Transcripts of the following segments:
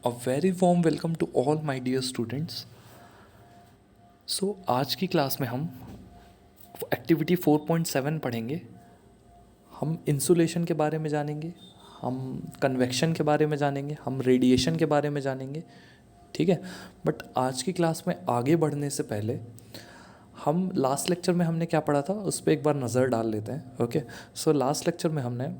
A very warm welcome to all my dear students. आज की class में हम एक्टिविटी 4.7 पढ़ेंगे। हम इंसुलेशन के बारे में जानेंगे, हम कन्वेक्शन के बारे में जानेंगे, हम रेडिएशन के बारे में जानेंगे, ठीक है। बट आज की क्लास में आगे बढ़ने से पहले हम लास्ट लेक्चर में हमने क्या पढ़ा था उस पर एक बार नज़र डाल लेते हैं। ओके, सो लास्ट लेक्चर में हमने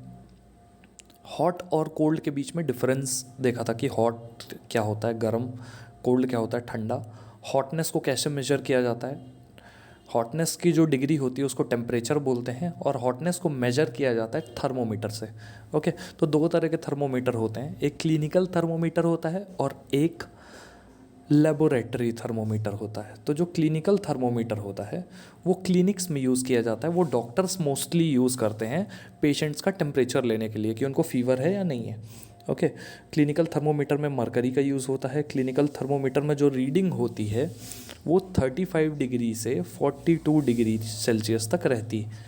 हॉट और कोल्ड के बीच में डिफरेंस देखा था कि हॉट क्या होता है गर्म, कोल्ड क्या होता है ठंडा, हॉटनेस को कैसे मेजर किया जाता है, हॉटनेस की जो डिग्री होती है उसको टेम्परेचर बोलते हैं और हॉटनेस को मेजर किया जाता है थर्मोमीटर से। ओके, तो दो तरह के थर्मोमीटर होते हैं, एक क्लिनिकल थर्मोमीटर होता है और एक लेबोरेटरी थर्मोमीटर होता है। तो जो क्लिनिकल थर्मोमीटर होता है वो क्लिनिक्स में यूज़ किया जाता है, वो डॉक्टर्स मोस्टली यूज़ करते हैं पेशेंट्स का टेम्परेचर लेने के लिए कि उनको फीवर है या नहीं है। ओके, क्लिनिकल थर्मोमीटर में मरकरी का यूज़ होता है। क्लिनिकल थर्मोमीटर में जो रीडिंग होती है वो 35 डिग्री से 42 डिग्री सेल्सियस तक रहती है।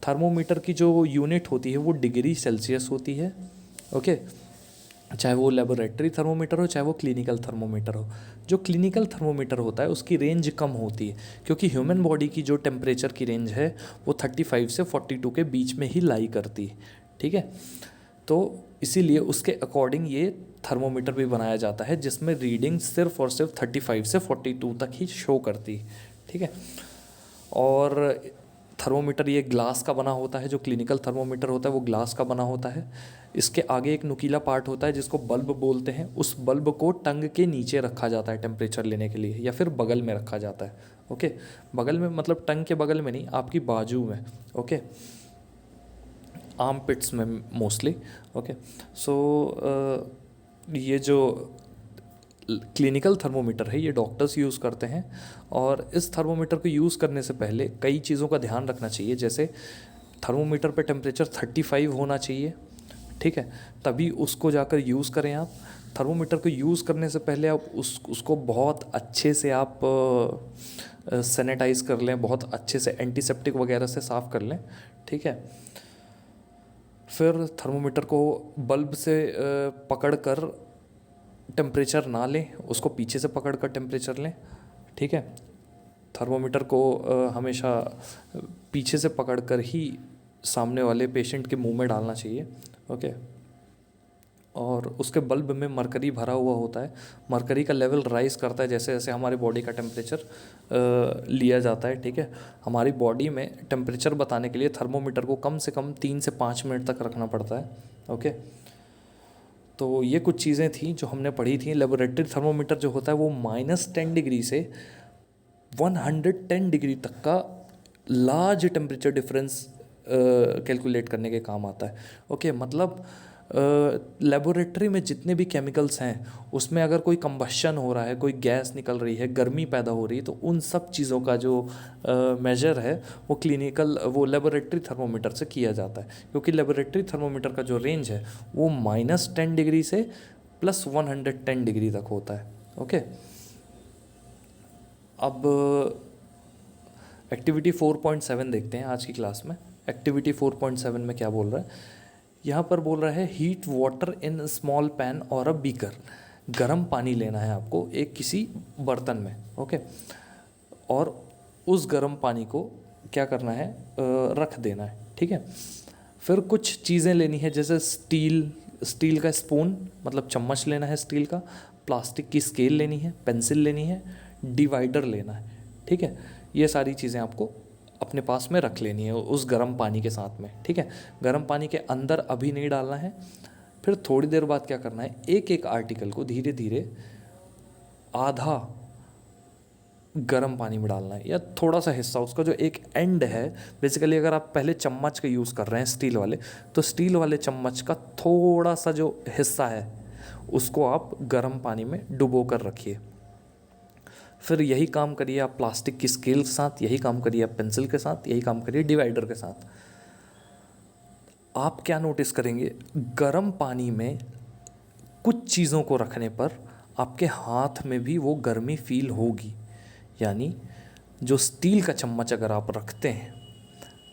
थर्मोमीटर की जो यूनिट होती है वो डिग्री सेल्सियस होती है। ओके, चाहे वो लेबोरेटरी थर्मोमीटर हो चाहे वो क्लिनिकल थर्मोमीटर हो। जो क्लिनिकल थर्मोमीटर होता है उसकी रेंज कम होती है क्योंकि ह्यूमन बॉडी की जो टेम्परेचर की रेंज है वो 35 से 42 के बीच में ही लाई करती है, ठीक है। तो इसीलिए उसके अकॉर्डिंग ये थर्मोमीटर भी बनाया जाता है जिसमें रीडिंग सिर्फ और सिर्फ 35 से 42 तक ही शो करती है, ठीक है। और थर्मोमीटर ये ग्लास का बना होता है, जो क्लिनिकल थर्मोमीटर होता है वो ग्लास का बना होता है। इसके आगे एक नुकीला पार्ट होता है जिसको बल्ब बोलते हैं, उस बल्ब को टंग के नीचे रखा जाता है टेम्परेचर लेने के लिए या फिर बगल में रखा जाता है। ओके, बगल में मतलब टंग के बगल में नहीं, आपकी बाजू में। ओके, आर्म पिट्स में मोस्टली। ओके, सो ये जो क्लिनिकल थर्मोमीटर है ये डॉक्टर्स यूज़ करते हैं और इस थर्मोमीटर को यूज़ करने से पहले कई चीज़ों का ध्यान रखना चाहिए। जैसे थर्मोमीटर पे टेम्परेचर 35 होना चाहिए, ठीक है, तभी उसको जाकर यूज़ करें आप। थर्मोमीटर को यूज़ करने से पहले आप उसको बहुत अच्छे से आप सैनिटाइज़ कर लें, बहुत अच्छे से एंटीसेप्टिक वगैरह से साफ़ कर लें, ठीक है। फिर थर्मोमीटर को बल्ब से पकड़ कर टेम्परेचर ना लें, उसको पीछे से पकड़ कर टेम्परेचर लें, ठीक है। थर्मोमीटर को हमेशा पीछे से पकड़ कर ही सामने वाले पेशेंट के मुंह में डालना चाहिए। ओके, और उसके बल्ब में मरकरी भरा हुआ होता है। मरकरी का लेवल राइज़ करता है जैसे जैसे हमारी बॉडी का टेम्परेचर लिया जाता है, ठीक है। हमारी बॉडी में टेम्परेचर बताने के लिए थर्मोमीटर को कम से कम 3 से 5 मिनट तक रखना पड़ता है। ओके, तो ये कुछ चीज़ें थी जो हमने पढ़ी थी। लेबोरेटरी थर्मोमीटर जो होता है वो -10 डिग्री से 110 डिग्री तक का लार्ज टेम्परेचर डिफरेंस कैलकुलेट करने के काम आता है। ओके, मतलब लेबोरेटरी में जितने भी केमिकल्स हैं उसमें अगर कोई कंबशन हो रहा है, कोई गैस निकल रही है, गर्मी पैदा हो रही है, तो उन सब चीज़ों का जो मेजर है वो लेबोरेटरी थर्मोमीटर से किया जाता है क्योंकि लेबोरेटरी थर्मोमीटर का जो रेंज है वो -10 डिग्री से +110 डिग्री तक होता है। ओके, अब एक्टिविटी 4.7 देखते हैं आज की क्लास में। एक्टिविटी 4.7 में क्या बोल रहा है, यहाँ पर बोल रहा है heat water in small pan और अ बीकर। गर्म पानी लेना है आपको एक किसी बर्तन में, ओके, और उस गर्म पानी को क्या करना है, रख देना है, ठीक है। फिर कुछ चीज़ें लेनी है जैसे स्टील का स्पून मतलब चम्मच लेना है स्टील का, प्लास्टिक की स्केल लेनी है, पेंसिल लेनी है, डिवाइडर लेना है, ठीक है। ये सारी चीज़ें आपको अपने पास में रख लेनी है उस गर्म पानी के साथ में, ठीक है। गर्म पानी के अंदर अभी नहीं डालना है। फिर थोड़ी देर बाद क्या करना है, एक एक आर्टिकल को धीरे धीरे आधा गर्म पानी में डालना है या थोड़ा सा हिस्सा उसका जो एक एंड है। बेसिकली अगर आप पहले चम्मच का यूज़ कर रहे हैं स्टील वाले, तो स्टील वाले चम्मच का थोड़ा सा जो हिस्सा है उसको आप गर्म पानी में डुबो कर रखिए। फिर यही काम करिए आप प्लास्टिक की स्केल के साथ, यही काम करिए आप पेंसिल के साथ, यही काम करिए डिवाइडर के साथ। आप क्या नोटिस करेंगे, गर्म पानी में कुछ चीज़ों को रखने पर आपके हाथ में भी वो गर्मी फील होगी। यानी जो स्टील का चम्मच अगर आप रखते हैं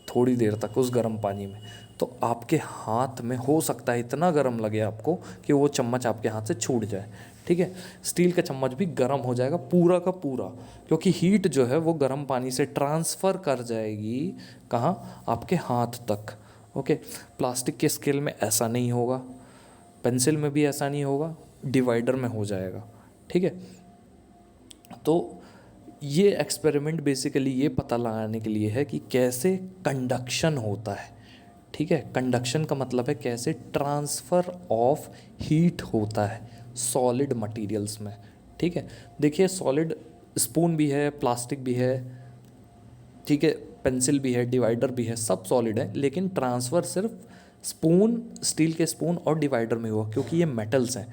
थोड़ी देर तक उस गर्म पानी में, तो आपके हाथ में हो सकता है इतना गर्म लगे आपको कि वो चम्मच आपके हाथ से छूट जाए, ठीक है। स्टील का चम्मच भी गर्म हो जाएगा पूरा का पूरा, क्योंकि हीट जो है वो गर्म पानी से ट्रांसफ़र कर जाएगी कहाँ, आपके हाथ तक, ओके। प्लास्टिक के स्केल में ऐसा नहीं होगा, पेंसिल में भी ऐसा नहीं होगा, डिवाइडर में हो जाएगा, ठीक है। तो ये एक्सपेरिमेंट बेसिकली ये पता लगाने के लिए है कि कैसे कंडक्शन होता है, ठीक है। कंडक्शन का मतलब है कैसे ट्रांसफ़र ऑफ हीट होता है सॉलिड मटेरियल्स में, ठीक है। देखिए सॉलिड स्पून भी है, प्लास्टिक भी है, ठीक है, पेंसिल भी है, डिवाइडर भी है, सब सॉलिड है, लेकिन ट्रांसफ़र सिर्फ स्पून, स्टील के स्पून और डिवाइडर में हुआ, क्योंकि ये मेटल्स हैं।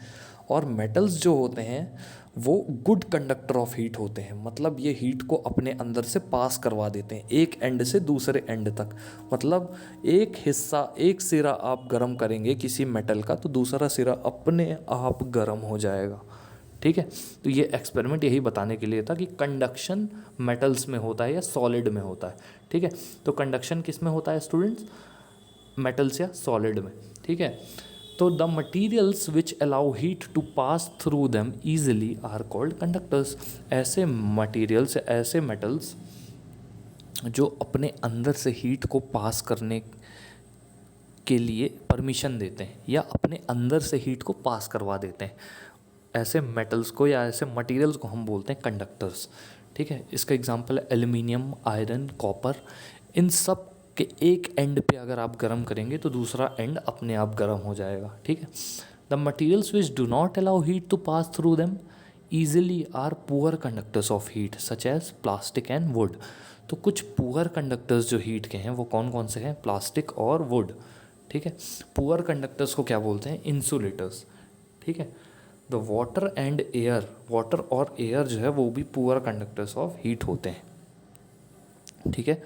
और मेटल्स जो होते हैं वो गुड कंडक्टर ऑफ हीट होते हैं, मतलब ये हीट को अपने अंदर से पास करवा देते हैं एक एंड से दूसरे एंड तक। मतलब एक हिस्सा, एक सिरा आप गर्म करेंगे किसी मेटल का तो दूसरा सिरा अपने आप गर्म हो जाएगा, ठीक है। तो ये एक्सपेरिमेंट यही बताने के लिए था कि कंडक्शन मेटल्स में होता है या सॉलिड में होता है, ठीक है। तो कंडक्शन किस में होता है स्टूडेंट्स, मेटल्स या सॉलिड में, ठीक है। तो the materials which allow heat to pass through them easily are called conductors. ऐसे मटीरियल्स, ऐसे मेटल्स जो अपने अंदर से हीट को पास करने के लिए परमिशन देते हैं या अपने अंदर से हीट को पास करवा देते हैं, ऐसे मेटल्स को या ऐसे मटेरियल्स को हम बोलते हैं कंडक्टर्स, ठीक है। इसका एग्जांपल है एल्युमिनियम, आयरन, कॉपर। इन सब के एक एंड पे अगर आप गर्म करेंगे तो दूसरा एंड अपने आप गर्म हो जाएगा, ठीक है। The materials which do not allow heat to pass through them easily are poor conductors of heat such as plastic and wood. तो कुछ पुअर कंडक्टर्स जो हीट के हैं वो कौन कौन से हैं, प्लास्टिक और वुड, ठीक है। पुअर कंडक्टर्स को क्या बोलते हैं, इंसुलेटर्स, ठीक है। The water and air, water और एयर जो है वो भी पुअर कंडक्टर्स ऑफ हीट होते हैं, ठीक है।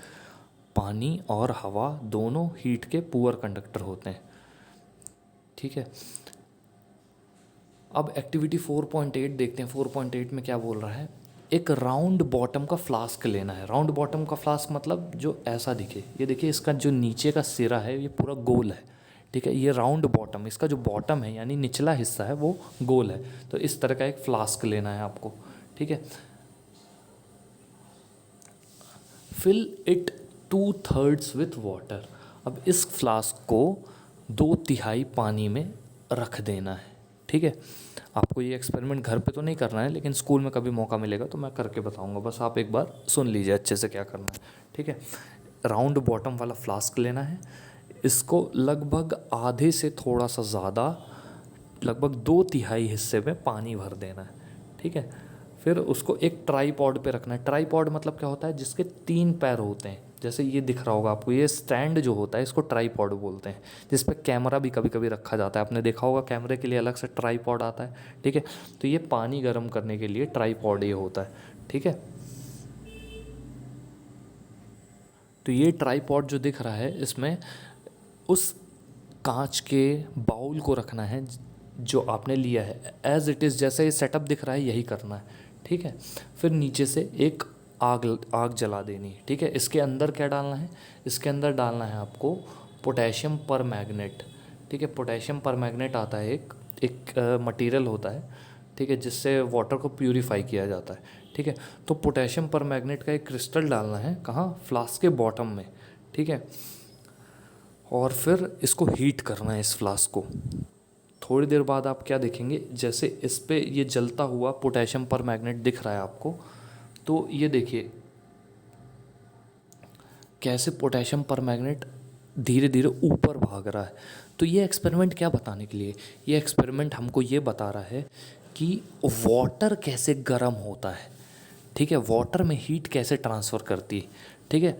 पानी और हवा दोनों हीट के पुअर कंडक्टर होते हैं, ठीक है। अब एक्टिविटी 4.8 देखते हैं। 4.8 में क्या बोल रहा है, एक राउंड बॉटम का फ्लास्क लेना है। राउंड बॉटम का फ्लास्क मतलब जो ऐसा दिखे, ये देखिए इसका जो नीचे का सिरा है ये पूरा गोल है, ठीक है। ये राउंड बॉटम, इसका जो बॉटम है यानी निचला हिस्सा है वो गोल है। तो इस तरह का एक फ्लास्क लेना है आपको, ठीक है। Fill it 2/3 with water. अब इस फ्लास्क को 2/3 पानी में रख देना है, ठीक है। आपको ये एक्सपेरिमेंट घर पे तो नहीं करना है, लेकिन स्कूल में कभी मौका मिलेगा तो मैं करके बताऊंगा, बस आप एक बार सुन लीजिए अच्छे से क्या करना है, ठीक है। राउंड बॉटम वाला फ्लास्क लेना है, इसको लगभग आधे से थोड़ा सा ज़्यादा, लगभग 2/3 हिस्से में पानी भर देना है, ठीक है। फिर उसको एक ट्राईपॉड पे रखना है। ट्राईपॉड मतलब क्या होता है, जिसके 3 पैर होते हैं, जैसे ये दिख रहा होगा आपको, ये स्टैंड जो होता है इसको ट्राईपॉड बोलते हैं, जिस पे कैमरा भी कभी कभी रखा जाता है। आपने देखा होगा कैमरे के लिए अलग से ट्राईपॉड आता है, ठीक है। तो ये पानी गर्म करने के लिए ट्राईपॉड ये होता है, ठीक है। तो ये ट्राईपॉड जो दिख रहा है इसमें उस कांच के बाउल को रखना है जो आपने लिया है, एज इट इज़, जैसे ये सेटअप दिख रहा है यही करना है, ठीक है। फिर नीचे से एक आग जला देनी है, ठीक है। इसके अंदर क्या डालना है, इसके अंदर डालना है आपको पोटेशियम परमैंगनेट, ठीक है। पोटेशियम परमैंगनेट आता है, एक मटेरियल होता है, ठीक है, जिससे वाटर को प्यूरीफाई किया जाता है, ठीक है। तो पोटेशियम परमैंगनेट का एक क्रिस्टल डालना है, कहाँ, फ्लास्क के बॉटम में, ठीक है। और फिर इसको हीट करना है इस फ्लास्क को। थोड़ी देर बाद आप क्या देखेंगे, जैसे इस पे ये जलता हुआ पोटेशियम परमैंगनेट दिख रहा है आपको, तो ये देखिए कैसे पोटेशियम परमैंगनेट धीरे धीरे ऊपर भाग रहा है। तो ये एक्सपेरिमेंट क्या बताने के लिए, ये एक्सपेरिमेंट हमको ये बता रहा है कि वाटर कैसे गर्म होता है, ठीक है, वाटर में हीट कैसे ट्रांसफ़र करती है, ठीक है।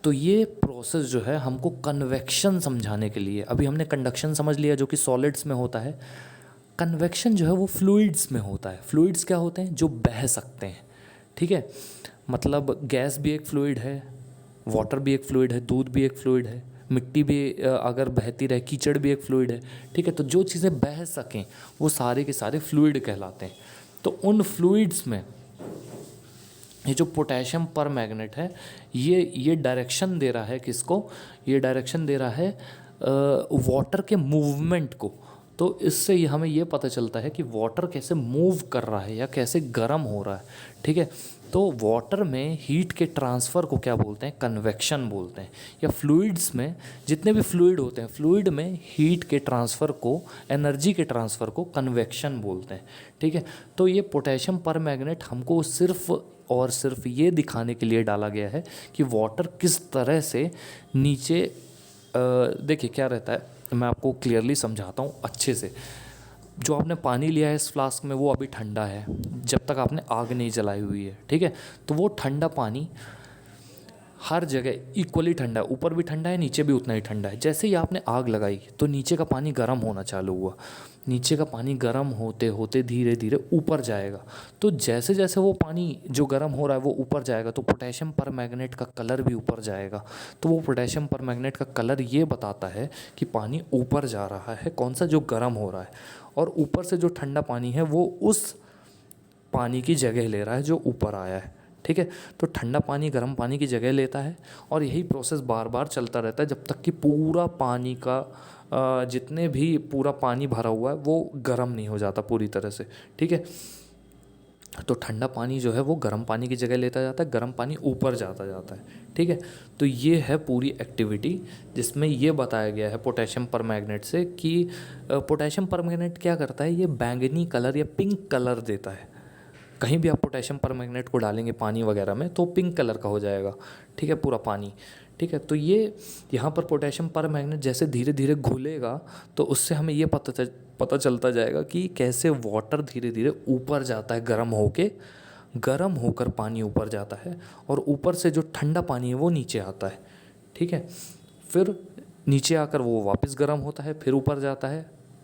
तो ये प्रोसेस जो है हमको कन्वेक्शन समझाने के लिए, अभी हमने कंडक्शन समझ लिया जो कि सॉलिड्स में होता है, कन्वेक्शन जो है वो फ्लूइड्स में होता है। फ्लूइड्स क्या होते हैं, जो बह सकते हैं, ठीक है। मतलब गैस भी एक फ्लूइड है, वाटर भी एक फ्लूइड है, दूध भी एक फ्लूइड है, मिट्टी भी अगर बहती रहे, कीचड़ भी एक फ्लूइड है, ठीक है। तो जो चीज़ें बह सकें वो सारे के सारे फ्लूइड कहलाते हैं। तो उन फ्लूइड्स में ये जो पोटेशियम परमैंगनेट है ये डायरेक्शन दे रहा है किसको, ये डायरेक्शन दे रहा है वाटर के मूवमेंट को। तो इससे हमें ये पता चलता है कि वाटर कैसे मूव कर रहा है या कैसे गर्म हो रहा है, ठीक है। तो वाटर में हीट के ट्रांसफ़र को क्या बोलते हैं, कन्वेक्शन बोलते हैं। या फ्लूइड्स में जितने भी फ्लूइड होते हैं, फ्लूइड में हीट के ट्रांसफ़र को, एनर्जी के ट्रांसफ़र को कन्वेक्शन बोलते हैं, ठीक है। तो ये पोटेशियम परमैंगनेट हमको सिर्फ और सिर्फ ये दिखाने के लिए डाला गया है कि वाटर किस तरह से नीचे, देखिए क्या रहता है, मैं आपको क्लियरली समझाता हूँ अच्छे से। जो आपने पानी लिया है इस फ्लास्क में वो अभी ठंडा है, जब तक आपने आग नहीं जलाई हुई है, ठीक है। तो वो ठंडा पानी हर जगह इक्वली ठंडा है, ऊपर भी ठंडा है, नीचे भी उतना ही ठंडा है। जैसे ही आपने आग लगाई तो नीचे का पानी गर्म होना चालू हुआ, नीचे का पानी गर्म होते होते धीरे धीरे ऊपर जाएगा। तो जैसे जैसे वो पानी जो गर्म हो रहा है वो ऊपर जाएगा तो पोटेशियम परमैंगनेट का कलर भी ऊपर जाएगा। तो वो पोटेशियम परमैंगनेट का कलर ये बताता है कि पानी ऊपर जा रहा है, कौन सा, जो गर्म हो रहा है। और ऊपर से जो ठंडा पानी है वो उस पानी की जगह ले रहा है जो ऊपर आया है, ठीक है। तो ठंडा पानी गर्म पानी की जगह लेता है और यही प्रोसेस बार बार चलता रहता है जब तक कि पूरा पानी का जितने भी पूरा पानी भरा हुआ है वो गर्म नहीं हो जाता पूरी तरह से, ठीक है। तो ठंडा पानी जो है वो गर्म पानी की जगह लेता जाता है, गर्म पानी ऊपर जाता जाता है, ठीक है। तो ये है पूरी एक्टिविटी जिसमें ये बताया गया है पोटेशियम परमैंगनेट से कि पोटेशियम परमैंगनेट क्या करता है, ये बैंगनी कलर या पिंक कलर देता है। कहीं भी आप पोटेशियम परमैंगनेट को डालेंगे पानी वगैरह में तो पिंक कलर का हो जाएगा, ठीक है, पूरा पानी, ठीक है। तो ये यहाँ पर पोटेशियम परमैंगनेट जैसे धीरे धीरे घुलेगा तो उससे हमें ये पता चलता जाएगा कि कैसे वाटर धीरे धीरे ऊपर जाता है, गर्म होकर पानी ऊपर जाता है और ऊपर से जो ठंडा पानी है वो नीचे आता है, ठीक है। फिर नीचे आकर वो वापस गर्म होता है, फिर ऊपर जाता है,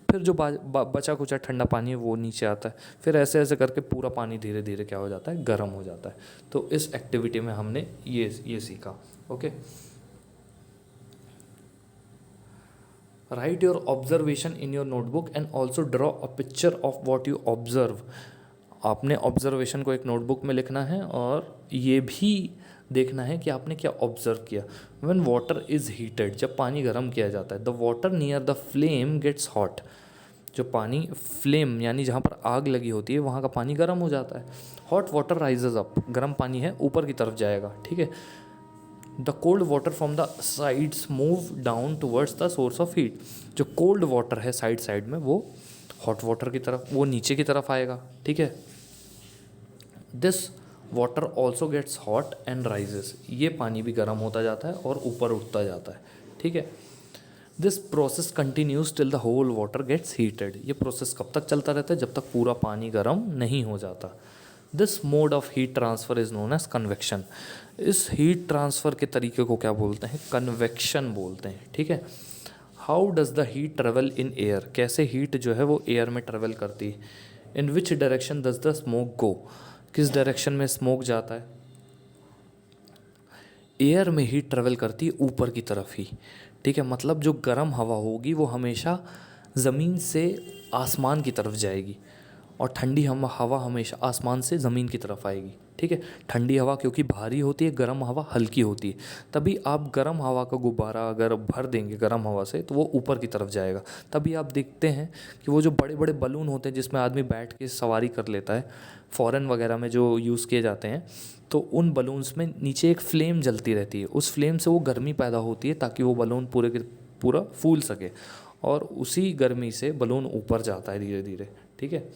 फिर जो बचा कुचा ठंडा पानी है वो नीचे आता है। फिर ऐसे ऐसे करके पूरा पानी धीरे धीरे क्या हो जाता है, गर्म हो जाता है। तो इस एक्टिविटी में हमने ये सीखा, okay. Right your observation in your notebook and also draw a picture of what you observe. आपने ऑब्जर्वेशन को एक नोटबुक में लिखना है और ये भी देखना है कि आपने क्या ऑब्जर्व किया। व्हेन वाटर इज़ हीटेड, जब पानी गर्म किया जाता है, the water near the flame gets hot. जो पानी फ्लेम यानी जहाँ पर आग लगी होती है वहाँ का पानी गर्म हो जाता है। हॉट वाटर राइजेज अप, गर्म पानी है ऊपर की तरफ जाएगा, ठीक है। The cold water from the sides move down towards the source of heat. जो कोल्ड वाटर है साइड में वो हॉट वाटर की तरफ, वो नीचे की तरफ आएगा, ठीक है। This water also gets hot and rises. ये पानी भी गर्म होता जाता है और ऊपर उठता जाता है, ठीक है। This process continues till the whole water gets heated. ये प्रोसेस कब तक चलता रहता है, जब तक पूरा पानी गर्म नहीं हो जाता। This mode of heat transfer is known as convection. इस हीट ट्रांसफ़र के तरीके को क्या बोलते हैं, कन्वेक्शन बोलते हैं, ठीक है। How does the heat travel in air, कैसे हीट जो है वो एयर में ट्रेवल करती है। In which direction does the smoke go, किस डायरेक्शन में स्मोक जाता है। एयर में हीट ट्रेवल करती है ऊपर की तरफ ही, ठीक है। मतलब जो गर्म हवा होगी वो हमेशा ज़मीन से आसमान की तरफ जाएगी और ठंडी हवा हमेशा आसमान से ज़मीन की तरफ आएगी, ठीक है। ठंडी हवा क्योंकि भारी होती है, गर्म हवा हल्की होती है, तभी आप गर्म हवा का गुब्बारा अगर भर देंगे गर्म हवा से तो वो ऊपर की तरफ जाएगा। तभी आप देखते हैं कि वो जो बड़े बड़े बलून होते हैं जिसमें आदमी बैठ के सवारी कर लेता है, फॉरेन वगैरह में जो यूज़ किए जाते हैं, तो उन बलून्स में नीचे एक फ्लेम जलती रहती है। उस फ्लेम से वो गर्मी पैदा होती है ताकि वो बलून पूरे के पूरा फूल सके और उसी गर्मी से बलून ऊपर जाता है धीरे धीरे, ठीक है।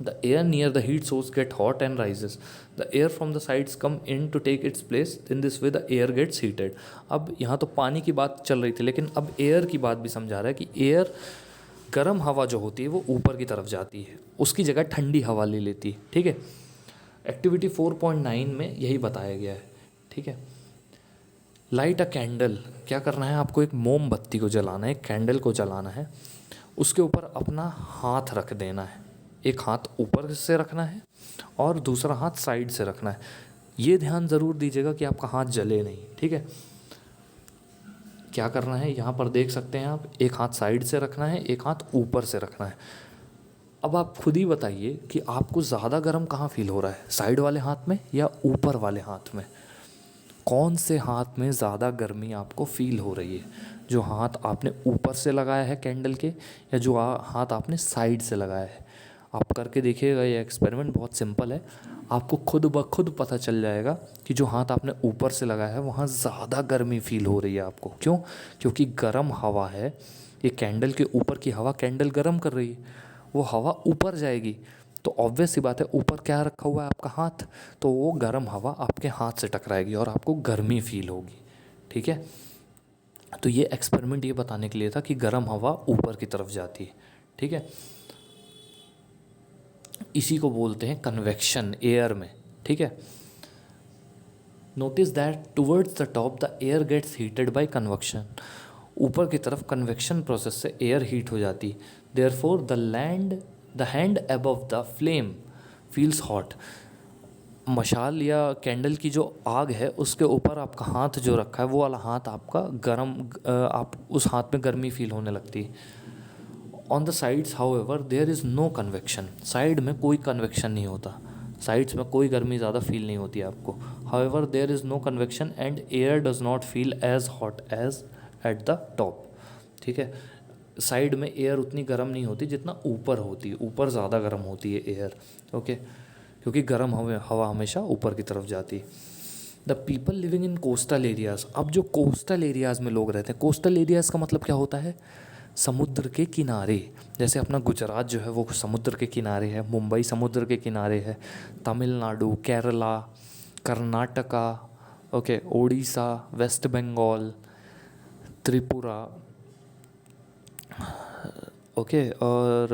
The air near the heat source get hot and rises. The air from the sides come in to take its place. In this way the air gets heated. अब यहाँ तो पानी की बात चल रही थी लेकिन अब एयर की बात भी समझा रहा है कि एयर गर्म हवा जो होती है वो ऊपर की तरफ जाती है, उसकी जगह ठंडी हवा ले लेती है, ठीक है। एक्टिविटी 4.9 में यही बताया गया है, ठीक है। लाइट अ कैंडल, क्या करना है आपको, एक मोमबत्ती को जलाना है, एक कैंडल को जलाना है, उसके ऊपर अपना हाथ रख देना है। एक हाथ ऊपर से रखना है और दूसरा हाथ साइड से रखना है। ये ध्यान ज़रूर दीजिएगा कि आपका हाथ जले नहीं, ठीक है। क्या करना है, यहाँ पर देख सकते हैं आप, एक हाथ साइड से रखना है, एक हाथ ऊपर से रखना है। अब आप खुद ही बताइए कि आपको ज़्यादा गर्म कहाँ फील हो रहा है, साइड वाले हाथ में या ऊपर वाले हाथ में। कौन से हाथ में ज़्यादा गर्मी आपको फील हो रही है। जो हाथ आपने ऊपर से लगाया है कैंडल के, या जो हाथ आपने साइड से लगाया है। आप करके देखिएगा, ये एक्सपेरिमेंट बहुत सिंपल है, आपको खुद ब खुद पता चल जाएगा कि जो हाथ आपने ऊपर से लगाया है वहाँ ज़्यादा गर्मी फील हो रही है आपको। क्यों? क्योंकि गर्म हवा है, ये कैंडल के ऊपर की हवा कैंडल गर्म कर रही है, वो हवा ऊपर जाएगी, तो ऑब्वियस सी बात है ऊपर क्या रखा हुआ है आपका हाथ, तो वो गर्म हवा आपके हाथ से टकराएगी और आपको गर्मी फील होगी। ठीक है, तो ये एक्सपेरिमेंट ये बताने के लिए था कि गर्म हवा ऊपर की तरफ जाती है। ठीक है, इसी को बोलते हैं कन्वेक्शन एयर में। ठीक है, notice that towards the top the air gets heated by convection. ऊपर की तरफ कन्वेक्शन प्रोसेस से एयर हीट हो जाती है। Therefore the hand above the flame feels hot. मशाल या कैंडल की जो आग है उसके ऊपर आपका हाथ जो रखा है, वो वाला हाथ आपका गर्म, आप उस हाथ में गर्मी फील होने लगती है। On the sides however there is no convection. Side में कोई कन्वेक्शन नहीं होता, साइड्स में कोई गर्मी ज़्यादा फील नहीं होती आपको। However there is no convection and air does not feel as hot as at the top. ठीक है, साइड में एयर उतनी गर्म नहीं होती जितना ऊपर होती है, ऊपर ज़्यादा गर्म होती है एयर। ओके, क्योंकि गर्म हवा हमेशा ऊपर की तरफ जाती है। The people living in coastal areas. अब जो कोस्टल एरियाज़ में लोग रहते हैं, कोस्टल एरियाज़ का मतलब क्या होता है? समुद्र के किनारे। जैसे अपना गुजरात जो है वो समुद्र के किनारे है, मुंबई समुद्र के किनारे है, तमिलनाडु, केरला, कर्नाटका, ओके, ओडिशा, वेस्ट बंगाल, त्रिपुरा, ओके, और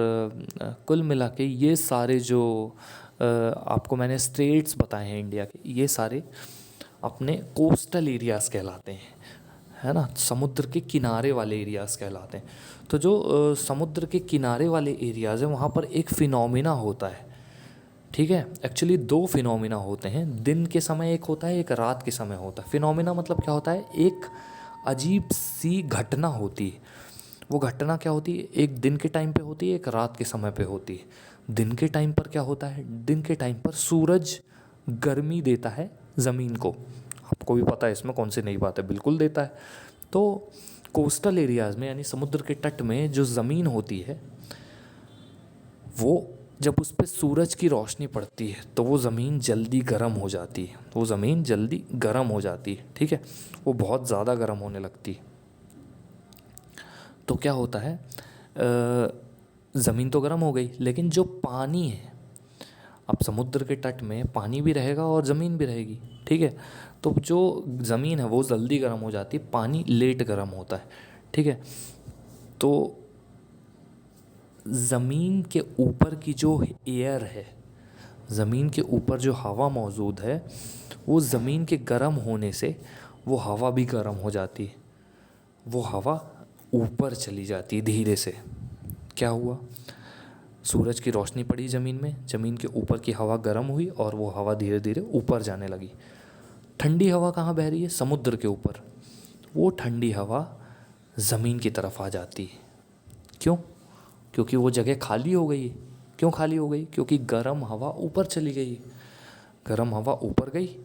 कुल मिला के ये सारे जो आपको मैंने स्टेट्स बताए हैं इंडिया के, ये सारे अपने कोस्टल एरियाज़ कहलाते हैं, है ना, समुद्र के किनारे वाले एरियाज़ कहलाते हैं। तो जो समुद्र के किनारे वाले एरियाज़ हैं वहाँ पर एक फिनोमिना होता है। ठीक है, एक्चुअली दो फिनोमिना होते हैं, दिन के समय एक होता है, एक रात के समय होता है। फिनोमिना मतलब क्या होता है? एक अजीब सी घटना होती है। वो घटना क्या होती है? एक दिन के टाइम पे होती है, एक रात के समय पे होती है। दिन के टाइम पर क्या होता है? दिन के टाइम पर सूरज गर्मी देता है ज़मीन को। आपको भी पता है इसमें कौन सी नई बात है, बिल्कुल देता है। तो कोस्टल एरियाज़ में यानी समुद्र के तट में जो ज़मीन होती है, वो जब उस पर सूरज की रोशनी पड़ती है तो वो ज़मीन जल्दी गर्म हो जाती है, वो ज़मीन जल्दी गर्म हो जाती है। ठीक है, वो बहुत ज़्यादा गर्म होने लगती है। तो क्या होता है, ज़मीन तो गर्म हो गई, लेकिन जो पानी है, अब समुद्र के तट में पानी भी रहेगा और ज़मीन भी रहेगी। ठीक है, तो जो ज़मीन है वो जल्दी गर्म हो जाती है, पानी लेट गर्म होता है। ठीक है, तो ज़मीन के ऊपर की जो एयर है, ज़मीन के ऊपर जो हवा मौजूद है, वो ज़मीन के गर्म होने से वो हवा भी गर्म हो जाती है, वो हवा ऊपर चली जाती है धीरे से। क्या हुआ? सूरज की रोशनी पड़ी ज़मीन में, ज़मीन के ऊपर की हवा गर्म हुई और वो हवा धीरे धीरे ऊपर जाने लगी। ठंडी हवा कहाँ बह रही है? समुद्र के ऊपर। वो ठंडी हवा ज़मीन की तरफ आ जाती है। क्यों? क्योंकि वो जगह खाली हो गई। क्यों खाली हो गई? क्योंकि गर्म हवा ऊपर चली गई। गर्म हवा ऊपर गई,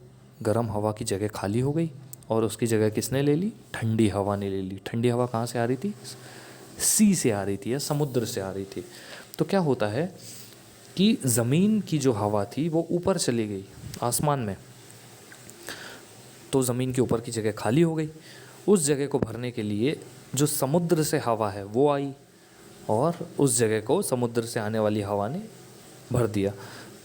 गर्म हवा की जगह खाली हो गई और उसकी जगह किसने ले ली? ठंडी हवा ने ले ली। ठंडी हवा कहाँ से आ रही थी? सी से आ रही थी या समुद्र से आ रही थी। तो क्या होता है कि ज़मीन की जो हवा थी वो ऊपर चली गई आसमान में, तो ज़मीन के ऊपर की जगह खाली हो गई। उस जगह को भरने के लिए जो समुद्र से हवा है वो आई और उस जगह को समुद्र से आने वाली हवा ने भर दिया।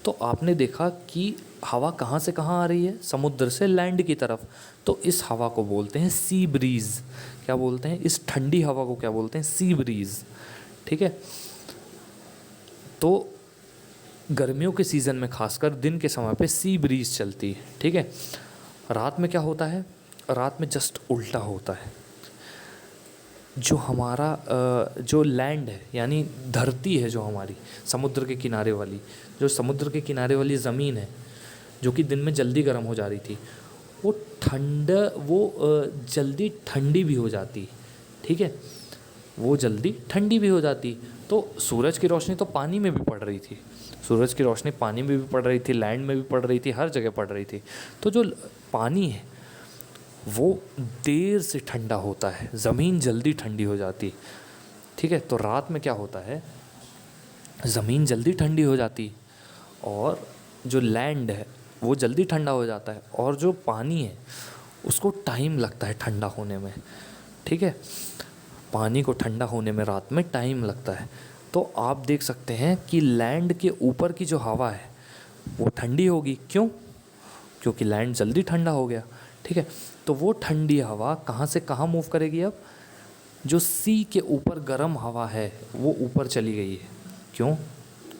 तो आपने देखा कि हवा कहाँ से कहाँ आ रही है? समुद्र से लैंड की तरफ। तो इस हवा को बोलते हैं सी ब्रीज़। क्या बोलते हैं? इस ठंडी हवा को क्या बोलते हैं? सी ब्रीज़। ठीक है, तो गर्मियों के सीज़न में खासकर दिन के समय पे सी ब्रीज़ चलती है। ठीक है, रात में क्या होता है? रात में जस्ट उल्टा होता है। जो हमारा जो लैंड है यानी धरती है, जो हमारी समुद्र के किनारे वाली, जो समुद्र के किनारे वाली ज़मीन है जो कि दिन में जल्दी गर्म हो जा रही थी, वो जल्दी ठंडी भी हो जाती। ठीक है, वो जल्दी ठंडी भी हो जाती। तो सूरज की रोशनी तो पानी में भी पड़ रही थी, सूरज की रोशनी पानी में भी पड़ रही थी, लैंड में भी पड़ रही थी, हर जगह पड़ रही थी। तो जो पानी है वो देर से ठंडा होता है, ज़मीन जल्दी ठंडी हो जाती, ठीक है। तो रात में क्या होता है, ज़मीन जल्दी ठंडी हो जाती और जो लैंड है वो जल्दी ठंडा हो जाता है, और जो पानी है उसको टाइम लगता है ठंडा होने में, ठीक है। पानी को ठंडा होने में रात में टाइम लगता है। तो आप देख सकते हैं कि लैंड के ऊपर की जो हवा है वो ठंडी होगी, क्यों? क्योंकि लैंड जल्दी ठंडा हो गया, ठीक है। तो वो ठंडी हवा कहाँ से कहाँ मूव करेगी? अब जो सी के ऊपर गर्म हवा है वो ऊपर चली गई है, क्यों?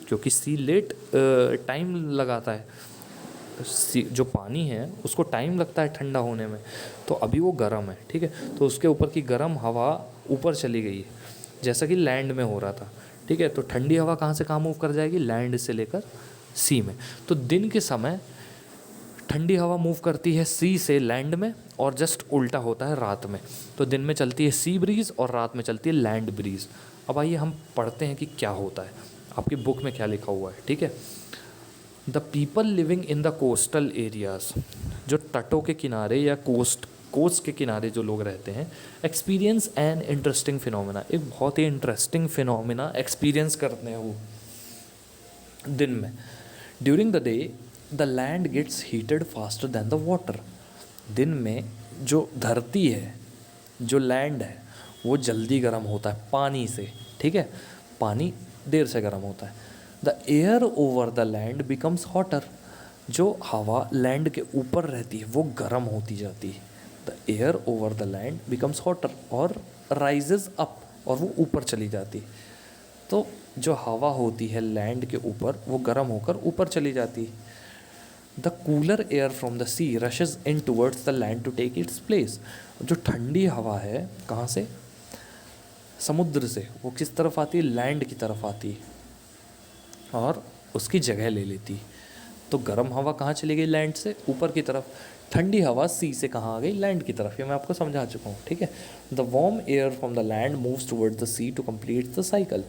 क्योंकि सी लेट टाइम लगाता है, सी जो पानी है उसको टाइम लगता है ठंडा होने में, तो अभी वो गर्म है, ठीक है। तो उसके ऊपर की गर्म हवा ऊपर चली गई है, जैसा कि लैंड में हो रहा था, ठीक है। तो ठंडी हवा कहाँ से कहाँ मूव कर जाएगी? लैंड से लेकर सी में। तो दिन के समय ठंडी हवा मूव करती है सी से लैंड में, और जस्ट उल्टा होता है रात में। तो दिन में चलती है सी ब्रीज और रात में चलती है लैंड ब्रीज। अब आइए हम पढ़ते हैं कि क्या होता है, आपकी बुक में क्या लिखा हुआ है, ठीक है। The people living in the coastal areas, जो तटों के किनारे या कोस्ट के किनारे जो लोग रहते हैं, एक्सपीरियंस एन इंटरेस्टिंग फिनोमिना, एक बहुत ही इंटरेस्टिंग फिनोमिना एक्सपीरियंस करते हैं वो दिन में। During the day the land gets heated faster than the water, दिन में जो धरती है, जो लैंड है, वो जल्दी गर्म होता है पानी से, ठीक है। पानी देर से गर्म होता है। The air over the land becomes hotter, जो हवा लैंड के ऊपर रहती है वो गर्म होती जाती है। The air over the land becomes hotter और राइजेज अप, और वो ऊपर चली जाती है। तो जो हवा होती है लैंड के ऊपर वो गर्म होकर ऊपर चली जाती है। The cooler air from the sea rushes in towards the land to take its place, जो ठंडी हवा है कहाँ से? समुद्र से। वो किस तरफ आती है? लैंड की तरफ आती है और उसकी जगह ले लेती है। तो गर्म हवा कहाँ चली गई? लैंड से ऊपर की तरफ। ठंडी हवा सी से कहाँ आ गई? लैंड की तरफ। ये मैं आपको समझा चुका हूँ, ठीक है। The warm air from the land moves towards the sea to complete the cycle.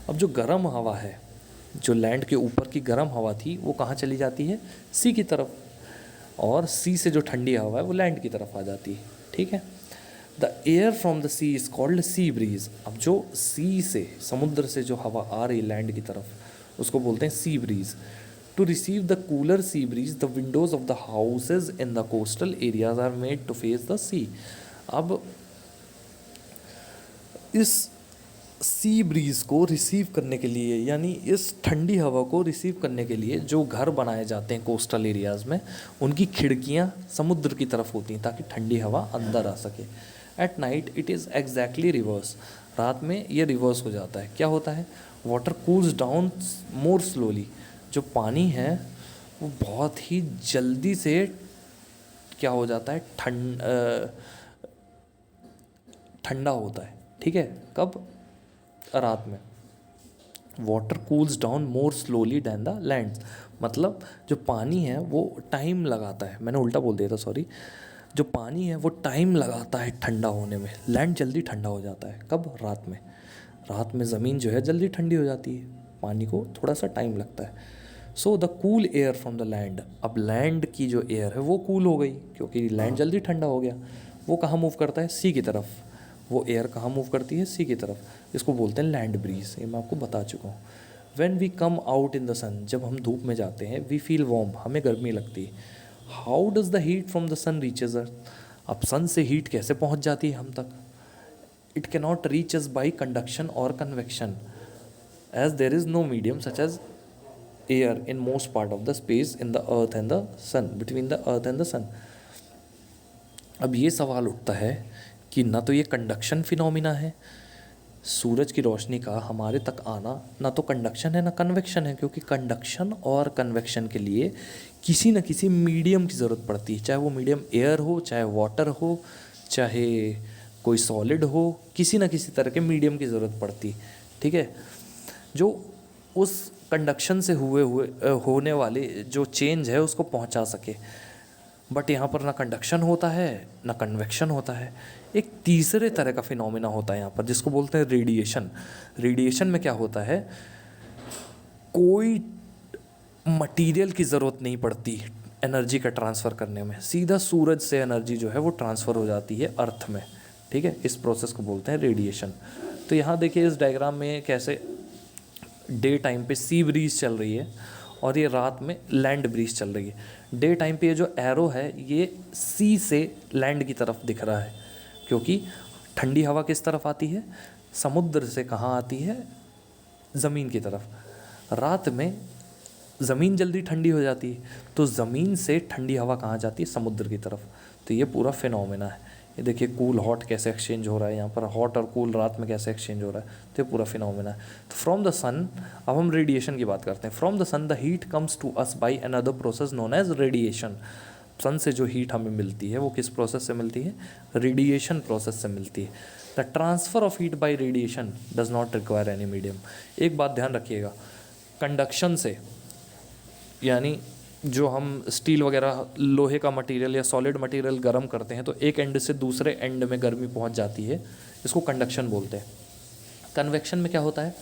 अब जो गर्म हवा है, जो लैंड के ऊपर की गर्म हवा थी, वो कहाँ चली जाती है? सी की तरफ, और सी से जो ठंडी हवा है वो लैंड की तरफ आ जाती है, ठीक है। The air from the sea is called sea breeze. अब जो सी से, समुद्र से जो हवा आ रही लैंड की तरफ, उसको बोलते हैं sea breeze. To receive the cooler sea breeze the windows of the houses in the coastal areas are made to face the sea. अब इस सी ब्रीज को रिसीव करने के लिए, यानी इस ठंडी हवा को रिसीव करने के लिए जो घर बनाए जाते हैं कोस्टल एरियाज़ में, उनकी खिड़कियाँ समुद्र की तरफ होती हैं ताकि ठंडी हवा अंदर आ सके। At night it is exactly reverse, रात में ये रिवर्स हो जाता है। क्या होता है? Water cools down more slowly, जो पानी है वो बहुत ही जल्दी से क्या हो जाता है? ठंडा होता है, ठीक है। कब? रात में। Water cools down more slowly than the land, मतलब जो पानी है वो टाइम लगाता है, मैंने उल्टा बोल दिया था, सॉरी। जो पानी है वो टाइम लगाता है ठंडा होने में, लैंड जल्दी ठंडा हो जाता है। कब? रात में। रात में ज़मीन जो है जल्दी ठंडी हो जाती है, पानी को थोड़ा सा टाइम लगता है। So the cool air from the land, अब लैंड की जो एयर है वो कूल हो गई क्योंकि लैंड जल्दी ठंडा हो गया। वो कहाँ मूव करता है? सी की तरफ। वो एयर कहाँ मूव करती है? सी की तरफ। इसको बोलते हैं लैंड ब्रीज, ये मैं आपको बता चुका हूँ। When we come out in the sun, जब हम धूप में जाते हैं, वी फील वार्म, हमें गर्मी लगती है। How does the heat from the sun reaches earth, अब सन से हीट कैसे पहुँच जाती है हम तक? It cannot reach us by conduction और convection, as there is no medium such as air in most part of the space in the earth and the sun, between the earth and the sun. अब ये सवाल उठता है कि ना तो ये कंडक्शन फिनोमिना है, सूरज की रोशनी का हमारे तक आना, ना तो कंडक्शन है ना कन्वेक्शन है, क्योंकि कंडक्शन और कन्वेक्शन के लिए किसी न किसी मीडियम की ज़रूरत पड़ती है, चाहे वो मीडियम एयर हो, चाहे वाटर हो, चाहे कोई सॉलिड हो, किसी न किसी तरह के मीडियम की ज़रूरत पड़ती, ठीक है, जो उस कंडक्शन से होने वाले जो चेंज है उसको पहुंचा सके। बट यहाँ पर ना कंडक्शन होता है ना कन्वेक्शन होता है। एक तीसरे तरह का फिनोमिना होता है यहाँ पर जिसको बोलते हैं रेडिएशन। रेडिएशन में क्या होता है? कोई मटेरियल की ज़रूरत नहीं पड़ती एनर्जी का ट्रांसफ़र करने में। सीधा सूरज से एनर्जी जो है वो ट्रांसफ़र हो जाती है अर्थ में, ठीक है। इस प्रोसेस को बोलते हैं रेडिएशन। तो यहाँ देखिए इस डायग्राम में कैसे डे टाइम पे सी ब्रीज चल रही है और ये रात में लैंड ब्रीज चल रही है। डे टाइम पे ये जो एरो है ये सी से लैंड की तरफ दिख रहा है, क्योंकि ठंडी हवा किस तरफ आती है, समुद्र से कहाँ आती है, ज़मीन की तरफ। रात में ज़मीन जल्दी ठंडी हो जाती है, तो ज़मीन से ठंडी हवा कहाँ जाती है, समुद्र की तरफ। तो ये पूरा फिनोमेना है। ये देखिए कूल हॉट कैसे एक्सचेंज हो रहा है यहाँ पर, हॉट और कूल रात में कैसे एक्सचेंज हो रहा है, तो ये पूरा फिनोमेना है। तो फ्रॉम द सन, अब हम रेडिएशन की बात करते हैं। From the sun the heat comes to us by another process known as radiation. Sun से जो हीट हमें मिलती है वो किस प्रोसेस से मिलती है, रेडिएशन प्रोसेस से मिलती है। The transfer of heat by radiation does not require any medium. एक बात ध्यान रखिएगा, कंडक्शन से, यानी जो हम स्टील वगैरह लोहे का मटेरियल या सॉलिड मटेरियल गर्म करते हैं तो एक एंड से दूसरे एंड में गर्मी पहुंच जाती है, इसको कंडक्शन बोलते हैं। कन्वेक्शन में क्या होता है,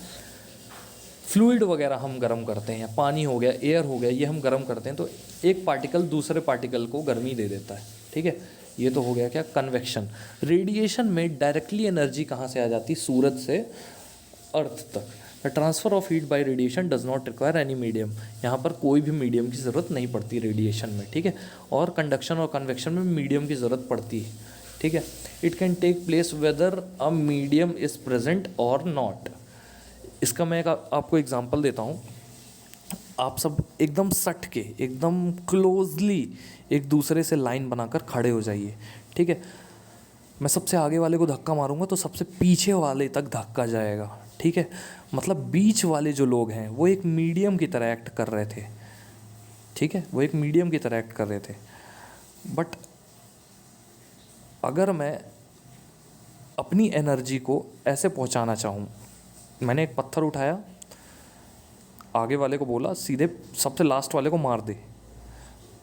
फ्लूइड वगैरह हम गर्म करते हैं, पानी हो गया, एयर हो गया, ये हम गर्म करते हैं तो एक पार्टिकल दूसरे पार्टिकल को गर्मी दे देता है, ठीक है। ये तो हो गया क्या, कन्वेक्शन। रेडिएशन में डायरेक्टली एनर्जी कहाँ से आ जाती, सूरज से अर्थ तक। The transfer of heat bye radiation does not require any medium. यहाँ पर कोई भी मीडियम की ज़रूरत नहीं पड़ती रेडिएशन में, ठीक है। और कंडक्शन और कन्वेक्शन में मीडियम की ज़रूरत पड़ती है, ठीक है। It can take place whether a medium is present और नॉट। इसका मैं आपको एग्जांपल देता हूँ। आप सब एकदम सट के, एकदम क्लोजली एक दूसरे से लाइन बनाकर खड़े हो जाइए, ठीक है। मैं सबसे आगे वाले को धक्का मारूंगा तो सबसे पीछे वाले तक धक्का जाएगा, ठीक है। मतलब बीच वाले जो लोग हैं वो एक मीडियम की तरह एक्ट कर रहे थे, ठीक है, वो एक मीडियम की तरह एक्ट कर रहे थे। बट अगर मैं अपनी एनर्जी को ऐसे पहुंचाना चाहूँ, मैंने एक पत्थर उठाया, आगे वाले को बोला सीधे सबसे लास्ट वाले को मार दे,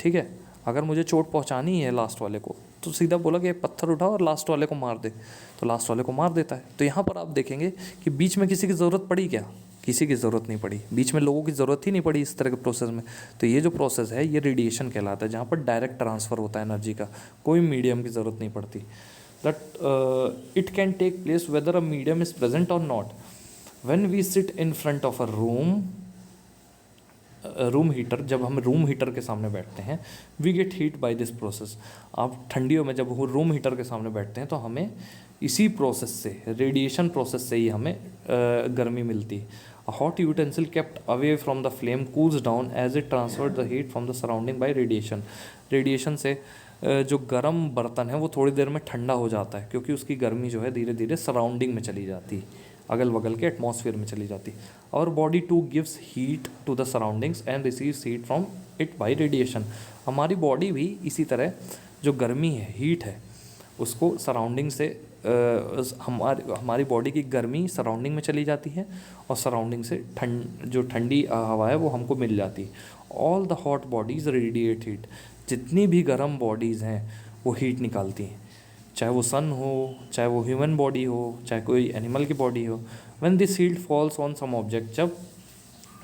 ठीक है। अगर मुझे चोट पहुंचानी है लास्ट वाले को तो सीधा बोला कि पत्थर उठा और लास्ट वाले को मार दे, तो लास्ट वाले को मार देता है। तो यहाँ पर आप देखेंगे कि बीच में किसी की ज़रूरत पड़ी क्या, किसी की ज़रूरत नहीं पड़ी, बीच में लोगों की ज़रूरत ही नहीं पड़ी इस तरह के प्रोसेस में। तो ये जो प्रोसेस है ये रेडिएशन कहलाता है, जहाँ पर डायरेक्ट ट्रांसफ़र होता है एनर्जी का, कोई मीडियम की ज़रूरत नहीं पड़ती। That it can take place whether a medium is present और not. When we sit in front of a room heater, जब हम रूम हीटर के सामने बैठते हैं, we get heat by this process. आप ठंडियों में जब वो रूम हीटर के सामने बैठते हैं तो हमें इसी प्रोसेस से, रेडिएशन प्रोसेस से ही हमें गर्मी मिलती है। A hot utensil kept away from the flame cools down as it transfer the heat from the surrounding by radiation. Radiation से जो गर्म बर्तन है वो थोड़ी देर में ठंडा हो जाता है, क्योंकि उसकी गर्मी जो है धीरे धीरे सराउंडिंग में चली जाती है, अगल बगल के एटमॉस्फेयर में चली जाती है। और body too gives heat to the surroundings and receives heat from it by radiation. हमारी बॉडी भी इसी तरह जो गर्मी है, हीट है, उसको सराउंडिंग से हमारी बॉडी की गर्मी सराउंडिंग में चली जाती है और सराउंडिंग से जो ठंडी हवा है वो हमको मिल जाती है। All the hot bodies radiate heat. जितनी भी गर्म बॉडीज़ हैं वो हीट निकालती हैं, चाहे वो सन हो, चाहे वो ह्यूमन बॉडी हो, चाहे कोई एनिमल की बॉडी हो। When this heat falls on some object, जब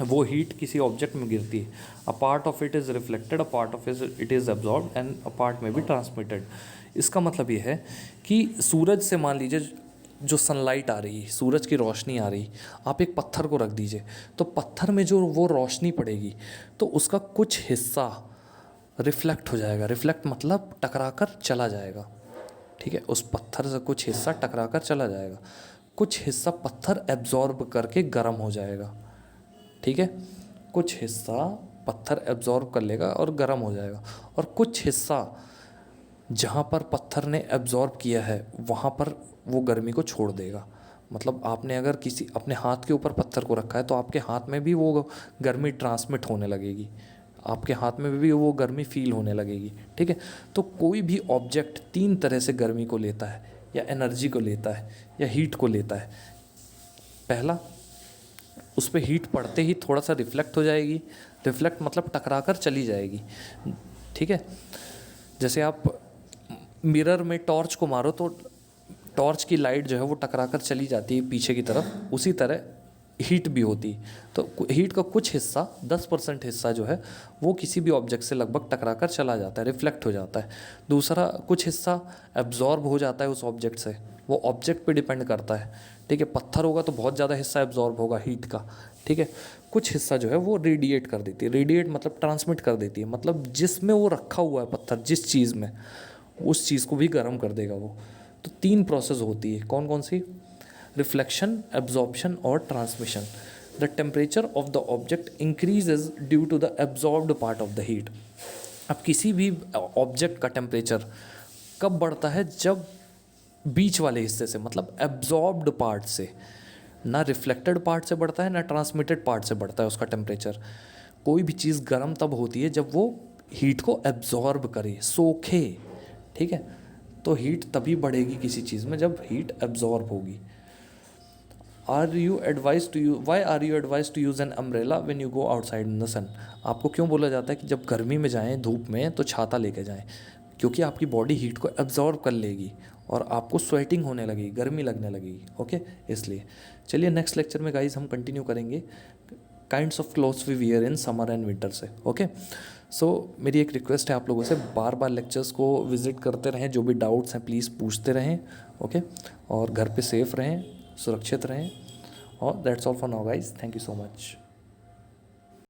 वो हीट किसी ऑब्जेक्ट में गिरती है, a part of it is reflected, a part of it is absorbed and a part में बी ट्रांसमिटेड। इसका मतलब ये है कि सूरज से मान लीजिए जो सनलाइट आ रही, सूरज की रोशनी आ रही, आप एक पत्थर को रख दीजिए तो पत्थर में जो वो रोशनी पड़ेगी तो उसका कुछ हिस्सा रिफ्लेक्ट हो जाएगा। रिफ्लेक्ट मतलब टकरा कर चला जाएगा, ठीक है। उस पत्थर से कुछ हिस्सा टकरा कर चला जाएगा, कुछ हिस्सा पत्थर एब्जॉर्ब करके गर्म हो जाएगा, ठीक है। कुछ हिस्सा पत्थर एब्जॉर्ब कर लेगा और गर्म हो जाएगा, और कुछ हिस्सा जहाँ पर पत्थर ने एब्जॉर्ब किया है वहाँ पर वो गर्मी को छोड़ देगा। मतलब आपने अगर किसी अपने हाथ के ऊपर पत्थर को रखा है तो आपके हाथ में भी वो गर्मी ट्रांसमिट होने लगेगी, आपके हाथ में भी वो गर्मी फील होने लगेगी, ठीक है। तो कोई भी ऑब्जेक्ट तीन तरह से गर्मी को लेता है, या एनर्जी को लेता है, या हीट को लेता है। पहला, उस पर हीट पड़ते ही थोड़ा सा रिफ्लेक्ट हो जाएगी, रिफ्लेक्ट मतलब टकरा कर चली जाएगी, ठीक है। जैसे आप मिरर में टॉर्च को मारो तो टॉर्च की लाइट जो है वो टकरा कर चली जाती है पीछे की तरफ, उसी तरह हीट भी होती। तो हीट का कुछ हिस्सा 10% हिस्सा जो है वो किसी भी ऑब्जेक्ट से लगभग टकरा कर चला जाता है, रिफ्लेक्ट हो जाता है। दूसरा कुछ हिस्सा एब्जॉर्ब हो जाता है उस ऑब्जेक्ट से, वो ऑब्जेक्ट पे डिपेंड करता है। ठीक है, पत्थर होगा तो बहुत ज़्यादा हिस्सा एब्जॉर्ब होगा हीट का। ठीक है, कुछ हिस्सा जो है वो रेडिएट कर देती है। रेडिएट मतलब ट्रांसमिट कर देती है, मतलब जिसमें वो रखा हुआ है पत्थर, जिस चीज़ में, उस चीज़ को भी गर्म कर देगा वो। तो 3 प्रोसेस होती है, कौन कौन सी? रिफ्लेक्शन, एब्जॉर्प्शन और transmission. The temperature of the object increases due to the absorbed part of the heat. अब किसी भी ऑब्जेक्ट का टेम्परेचर कब बढ़ता है? जब बीच वाले हिस्से से, मतलब एब्जॉर्ब्ड पार्ट से, ना रिफ्लेक्टेड पार्ट से बढ़ता है ना ट्रांसमिटेड पार्ट से बढ़ता है उसका टेम्परेचर। कोई भी चीज़ गर्म तब होती है जब वो हीट को एब्जॉर्ब करे, सोखे। ठीक है, तो हीट तभी बढ़ेगी किसी चीज़ में जब हीट एब्जॉर्ब होगी। Are you advise to you why are you advise to use an umbrella when you go outside in the sun? आपको क्यों बोला जाता है कि जब गर्मी में जाएं, धूप में, तो छाता लेके जाएं? क्योंकि आपकी बॉडी हीट को एब्जॉर्ब कर लेगी और आपको स्वेटिंग होने लगेगी, गर्मी लगने लगेगी। ओके, इसलिए चलिए नेक्स्ट लेक्चर में गाइज हम कंटिन्यू करेंगे kinds of clothes we wear in summer and winter से। ओके, सो मेरी एक रिक्वेस्ट है आप लोगों से, बार बार लेक्चर्स को विजिट करते रहें, जो भी डाउट्स हैं प्लीज़ पूछते रहें। ओके, और घर पे सेफ रहें, सुरक्षित रहें। और that's all for now guys, thank you so much.